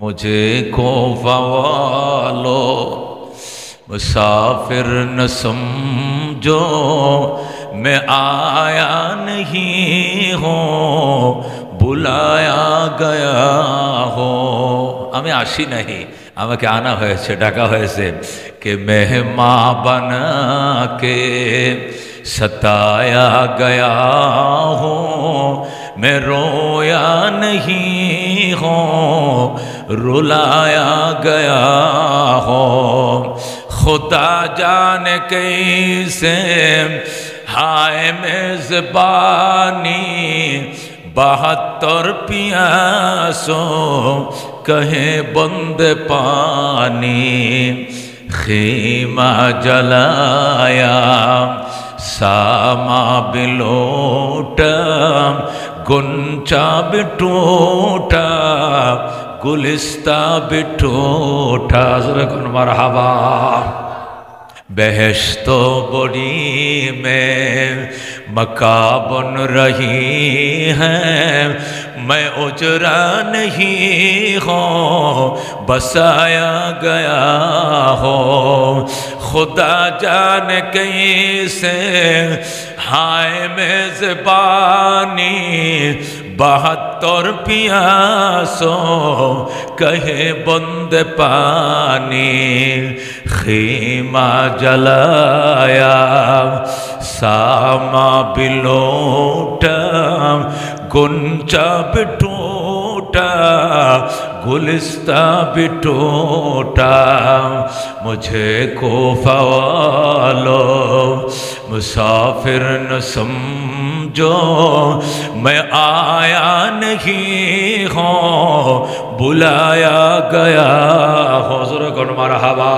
مجھے کوفہ والو مسافر نہ سمجھو، میں آیا نہیں ہوں বুলায়া গয়া হো। আমি আসি নাহি, আমাকে আনা হয়েছে, ডাকা হয়েছে। কে মেহমা বানাকে সতায়া গয়া হো, मैं रोया नहीं हूँ रुलाया गया हो। खुदा जाने कैसे हाय मेज़बानी 72 प्यासों कहे बंदे पानी। खीमा जलाया सामा बिलोटा, गुंचा बिटूटा, गुलिस्ता बिटूटा। ज़रा कौन मरहबा। बहश्तो बड़ी में मका बन रही है, मैं उजरा नहीं हूँ बसाया गया हो। खुदा जाने कैसे हाय मेज़बानी 72 प्यासों कहे बंद पानी। खीमा जलाया सामा बिलोटा, गुंचा बिटूटा, गुलिस्ता बिटूटा। मुझे कोफा वालो मुसाफिर न समझो, मैं आया नहीं हूँ बुलाया गया हो। ज़रा कौन मरहबा।